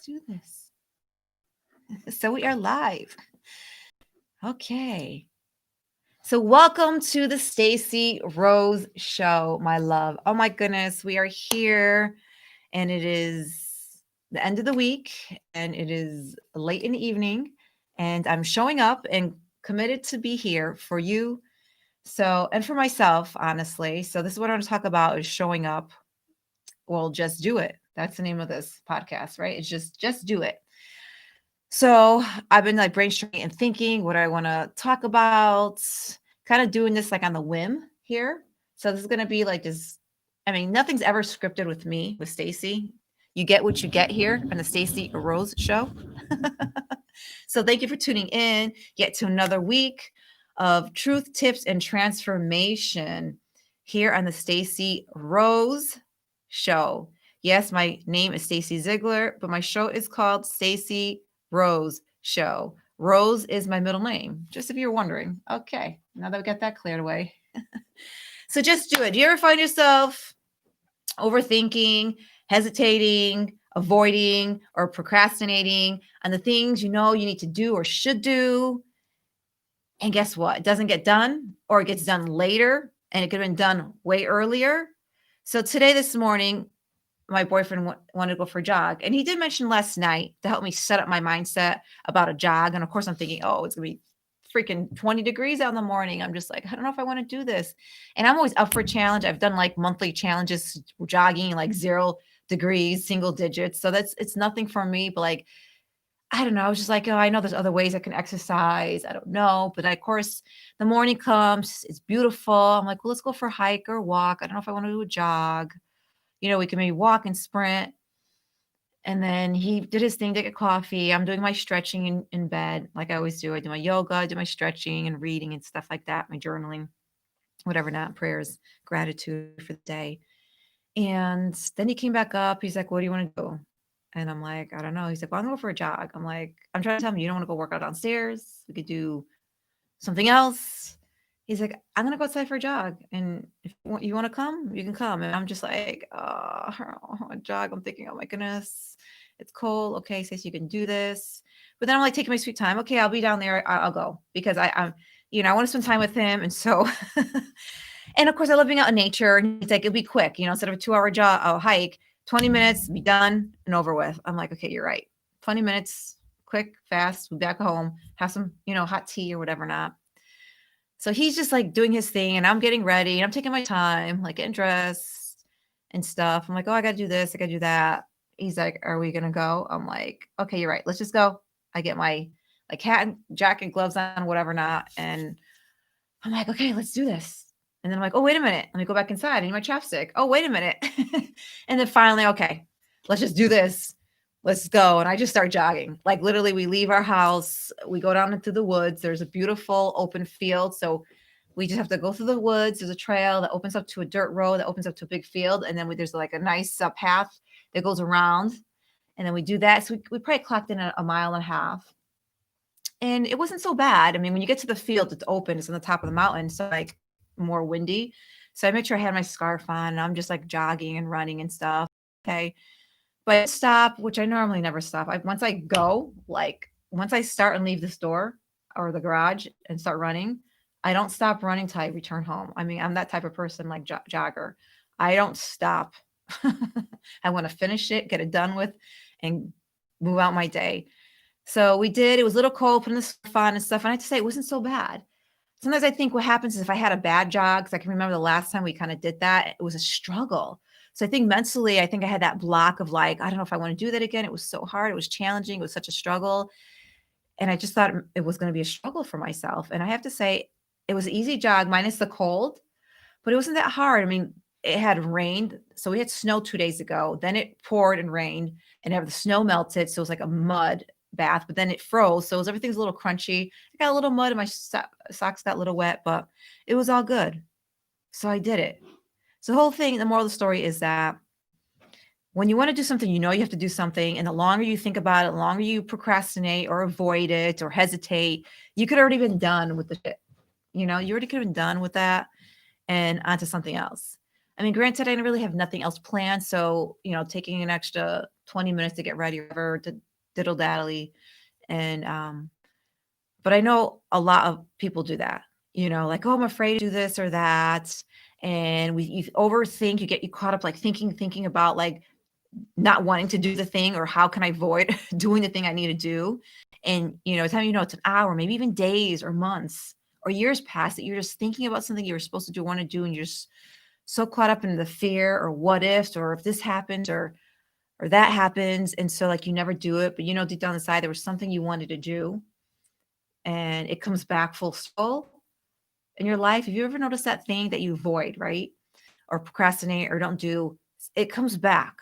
do this. So we are live. Okay. So welcome to the Stacey Rose Show, my love. Oh my goodness, we are here and it is the end of the week and it is late in the evening and I'm showing up and committed to be here for you. So, and for myself, honestly. So this is what I want to talk about is showing up. Well, just do it. That's the name of this podcast, right? It's just do it. So I've been like brainstorming and thinking what I want to talk about, kind of doing this like on the whim here. So this is going to be like this. I mean, nothing's ever scripted with me, with Stacey. You get what you get here on the Stacey Rose Show. So thank you for tuning in. Get to another week of truth, tips, and transformation here on the Stacey Rose Show. Yes, my name is Stacey Ziegler, but my show is called Stacey Rose Show. Rose is my middle name, just if you're wondering. Okay, now that we got that cleared away. So just do it. Do you ever find yourself overthinking, hesitating, avoiding, or procrastinating on the things you know you need to do or should do? And guess what? It doesn't get done, or it gets done later, and it could have been done way earlier. So today, this morning, my boyfriend wanted to go for a jog. And he did mention last night to help me set up my mindset about a jog. And of course, I'm thinking, oh, it's going to be freaking 20 degrees out in the morning. I'm just like, I don't know if I want to do this. And I'm always up for a challenge. I've done like monthly challenges, jogging like 0 degrees, single digits. So it's nothing for me. But like, I don't know. I was just like, oh, I know there's other ways I can exercise. I don't know. But of course, the morning comes. It's beautiful. I'm like, well, let's go for a hike or walk. I don't know if I want to do a jog. We can maybe walk and sprint. And then he did his thing to get coffee. I'm doing my stretching in bed, like I always do. I do my yoga, I do my stretching and reading and stuff like that, my journaling, whatever, not prayers, gratitude for the day. And then he came back up. He's like, what do you want to do? And I'm like, I don't know. He's like, well, I'm going to go for a jog. I'm like, I'm trying to tell him, you don't want to go work out downstairs. We could do something else. He's like, I'm gonna go outside for a jog, and if you want to come, you can come. And I'm just like, oh, a jog. I'm thinking, oh my goodness, it's cold. Okay, Stacey, you can do this. But then I'm like taking my sweet time. Okay, I'll be down there. I'll go because I'm, I want to spend time with him. And so, and of course, I love being out in nature. And he's like, it'll be quick, instead of a 2-hour hike, 20 minutes, be done and over with. I'm like, okay, you're right. 20 minutes, quick, fast. We'll be back home, have some, hot tea or whatever not. So he's just like doing his thing and I'm getting ready and I'm taking my time, like getting dressed and stuff. I'm like, oh, I got to do this. I got to do that. He's like, are we going to go? I'm like, okay, you're right. Let's just go. I get my like hat and jacket, gloves on, whatever not. And I'm like, okay, let's do this. And then I'm like, oh, wait a minute. Let me go back inside. I need my chapstick. Oh, wait a minute. And then finally, okay, let's just do this. Let's go. And I just start jogging. Like literally we leave our house, we go down into the woods. There's a beautiful open field. So we just have to go through the woods. There's a trail that opens up to a dirt road that opens up to a big field. And then there's like a nice path that goes around. And then we do that. So we probably clocked in a mile and a half. And it wasn't so bad. I mean, when you get to the field, it's open. It's on the top of the mountain. So like more windy. So I made sure I had my scarf on and I'm just like jogging and running and stuff. Okay. But stop, which I normally never stop. Once I go, like once I start and leave this door or the garage and start running, I don't stop running till I return home. I mean, I'm that type of person, like jogger. I don't stop. I want to finish it, get it done with, and move out my day. So we did. It was a little cold, putting the stuff on and stuff. And I have to say, it wasn't so bad. Sometimes I think what happens is if I had a bad jog, because I can remember the last time we kind of did that, it was a struggle. So I think mentally, I think I had that block of like, I don't know if I want to do that again. It was so hard. It was challenging. It was such a struggle. And I just thought it was going to be a struggle for myself. And I have to say, it was an easy jog minus the cold, but it wasn't that hard. I mean, it had rained. So we had snow 2 days ago. Then it poured and rained and the snow melted. So it was like a mud bath, but then it froze. So everything's a little crunchy. I got a little mud in my socks got a little wet, but it was all good. So I did it. So the whole thing, the moral of the story is that when you want to do something, you have to do something. And the longer you think about it, the longer you procrastinate or avoid it or hesitate, you could already been done with the shit. You already could have been done with that and onto something else. I mean, granted, I really have nothing else planned. So, taking an extra 20 minutes to get ready or whatever, to diddle daddly. And but I know a lot of people do that, like, oh, I'm afraid to do this or that. And you overthink, you caught up like thinking about like not wanting to do the thing, or how can I avoid doing the thing I need to do. And time it's an hour, maybe even days or months or years past that you're just thinking about something you were supposed to do, want to do, and you're just so caught up in the fear or what ifs, or if this happens or that happens. And so like you never do it, but deep down inside there was something you wanted to do, and it comes back full circle in your life. Have you ever noticed that thing that you avoid, right? Or procrastinate or don't do, it comes back,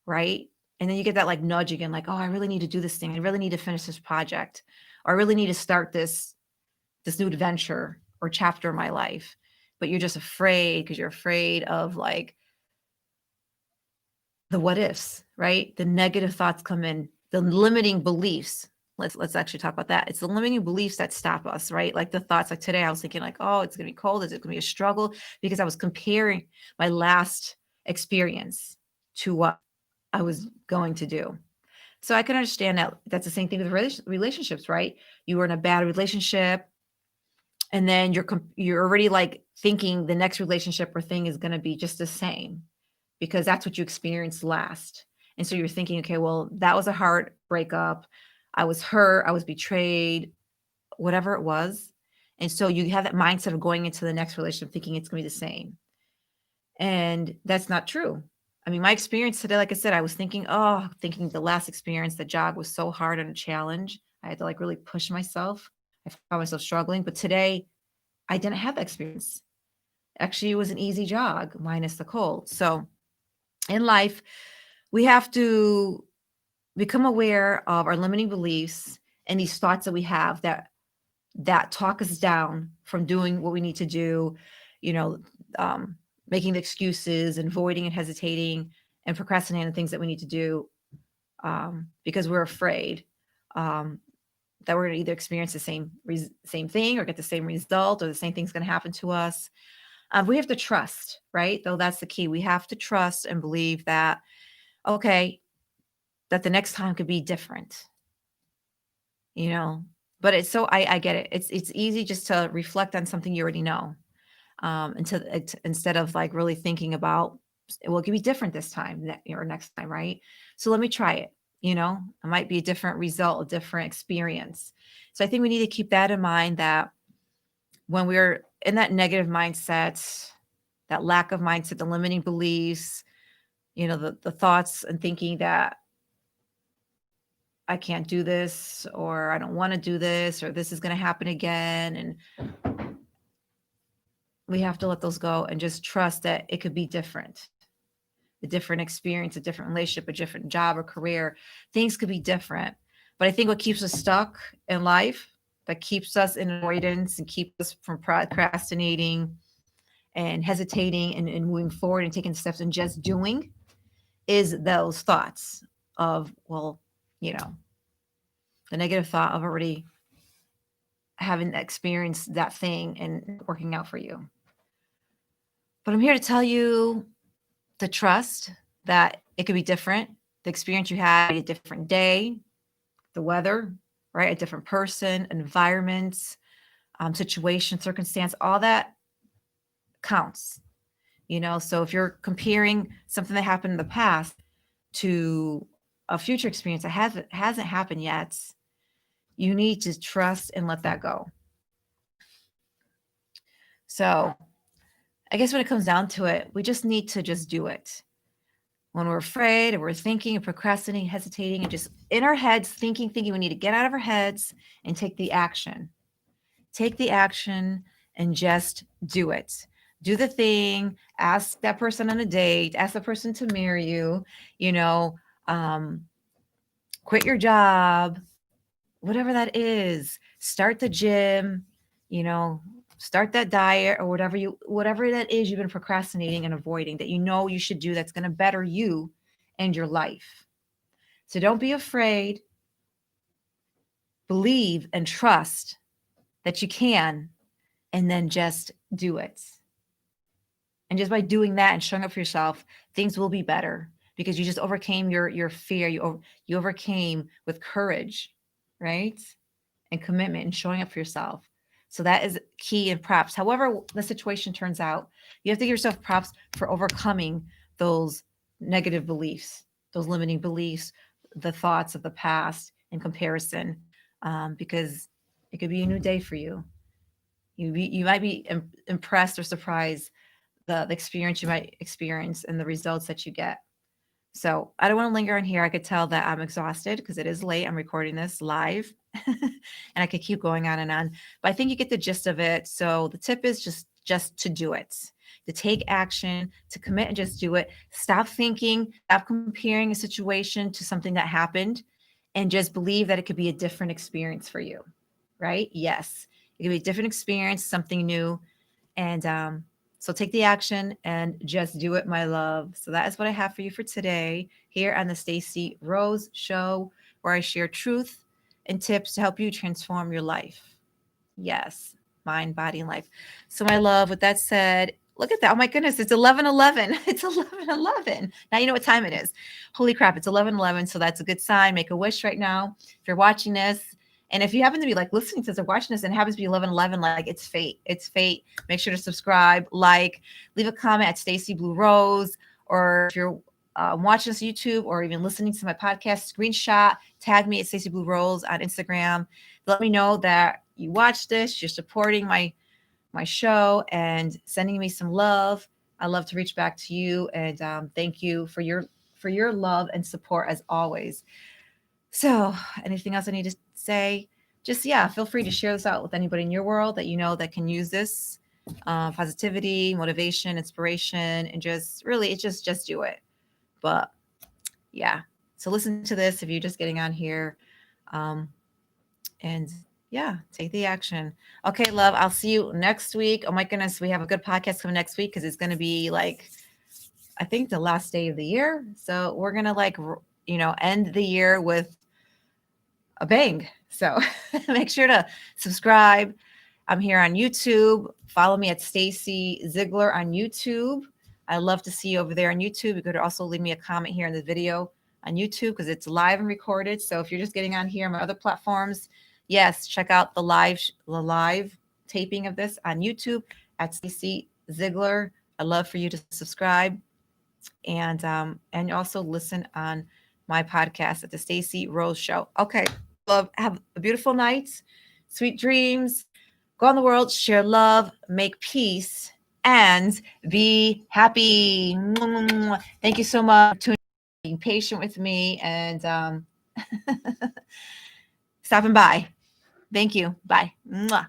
right? And then you get that like nudge again, like, oh, I really need to do this thing. I really need to finish this project. Or I really need to start this new adventure or chapter of my life. But you're just afraid because you're afraid of like the what ifs, right? The negative thoughts come in, the limiting beliefs. Let's actually talk about that. It's the limiting beliefs that stop us, right? Like the thoughts, like today I was thinking like, oh, it's going to be cold. Is it going to be a struggle? Because I was comparing my last experience to what I was going to do. So I can understand that that's the same thing with relationships, right? You were in a bad relationship, and then you're already like thinking the next relationship or thing is going to be just the same because that's what you experienced last. And so you're thinking, okay, well, that was a hard breakup. I was hurt, I was betrayed, whatever it was. And so you have that mindset of going into the next relationship thinking it's going to be the same. And that's not true. I mean, my experience today, like I said, I was thinking the last experience, the jog was so hard and a challenge. I had to like really push myself. I found myself struggling. But today, I didn't have that experience. Actually, it was an easy jog minus the cold. So in life, we have to become aware of our limiting beliefs and these thoughts that we have that talk us down from doing what we need to do, you know, making the excuses and avoiding and hesitating and procrastinating things that we need to do because we're afraid that we're going to either experience the same thing or get the same result, or the same thing's going to happen to us. We have to trust, right? Though that's the key. We have to trust and believe that, okay, that the next time could be different, you know. But it's so I get it. It's easy just to reflect on something you already know, instead of like really thinking about, well, it could be different this time or next time, right? So let me try it. It might be a different result, a different experience. So I think we need to keep that in mind, that when we're in that negative mindset, that lack of mindset, the limiting beliefs, the thoughts and thinking that I can't do this, or I don't want to do this, or this is going to happen again. And we have to let those go and just trust that it could be different. A different experience, a different relationship, a different job or career. Things could be different. But I think what keeps us stuck in life, that keeps us in avoidance and keeps us from procrastinating and hesitating and moving forward and taking steps and just doing, is those thoughts of, well, the negative thought of already having experienced that thing and working out for you. But I'm here to tell you to trust that it could be different. The experience you had, a different day, the weather, right? A different person, environments, situation, circumstance, all that counts. So if you're comparing something that happened in the past to a future experience that hasn't happened yet, you need to trust and let that go. So I guess when it comes down to it, we just need to just do it. When we're afraid and we're thinking and procrastinating, hesitating, and just in our heads thinking, we need to get out of our heads and take the action. Take the action and just do it. Do the thing. Ask that person on a date. Ask the person to marry you. Quit your job, whatever that is. Start the gym. Start that diet, or whatever that is you've been procrastinating and avoiding that you should do, that's going to better you and your life. So don't be afraid. Believe and trust that you can, and then just do it. And just by doing that and showing up for yourself, things will be better. because you just overcame your fear. You overcame with courage, right? And commitment and showing up for yourself. So that is key in props. However, the situation turns out, you have to give yourself props for overcoming those negative beliefs, those limiting beliefs, the thoughts of the past in comparison, because it could be a new day for you. You might be impressed or surprised the experience you might experience and the results that you get. So I don't want to linger on here. I could tell that I'm exhausted because it is late. I'm recording this live and I could keep going on and on, but I think you get the gist of it. So the tip is just to do it, to take action, to commit and just do it. Stop thinking, stop comparing a situation to something that happened, and just believe that it could be a different experience for you, right? Yes, it could be a different experience, something new. And so take the action and just do it, my love. So that is what I have for you for today here on the Stacey Rose Show, where I share truth and tips to help you transform your life. Yes, mind, body, and life. So, my love, with that said, look at that. Oh my goodness, it's 11:11. It's 11:11. Now you know what time it is. Holy crap, it's 11:11. So that's a good sign. Make a wish right now if you're watching this. And if you happen to be like listening to this or watching this and it happens to be 11:11, like it's fate. It's fate. Make sure to subscribe, like, leave a comment at Stacey Blue Rose, or if you're watching this YouTube or even listening to my podcast, screenshot, tag me at Stacey Blue Rose on Instagram. Let me know that you watched this, you're supporting my show and sending me some love. I love to reach back to you, and thank you for your love and support as always. So, anything else I need to say? Just, yeah, feel free to share this out with anybody in your world that you know that can use this positivity, motivation, inspiration, and just really, it's just do it. But yeah, so listen to this if you're just getting on here. And yeah, take the action. Okay, love, I'll see you next week. Oh my goodness, we have a good podcast coming next week because it's going to be like, I think the last day of the year. So we're going to end the year with a bang. So make sure to subscribe. I'm here on YouTube. Follow me at Stacey Ziegler on YouTube. I love to see you over there on YouTube. You could also leave me a comment here in the video on YouTube because it's live and recorded. So if you're just getting on here on my other platforms, yes, check out the live taping of this on YouTube at Stacey Ziegler. I'd love for you to subscribe and also listen on my podcast at the Stacey Rose Show. Okay, love. Have a beautiful night, sweet dreams. Go on the world, share love, make peace, and be happy. Thank you so much for being patient with me and stopping by. Thank you. Bye. Mwah.